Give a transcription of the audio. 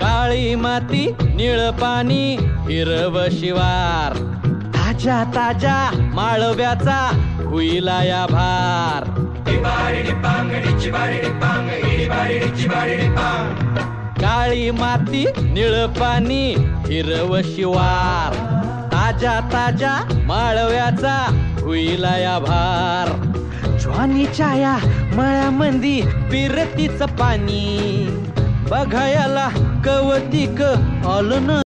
काळी माती निळ पाणी हिरव शिवार, ताजा ताजा माळव्याचा हुईला या भार. काळी माती निळ पाणी हिरव शिवार, ताजा ताजा माळव्याचा हुईला या भार. ज्वानीच्या या मळ्यामंदी पिरतीच पाणी, बघायला कवतिक आलं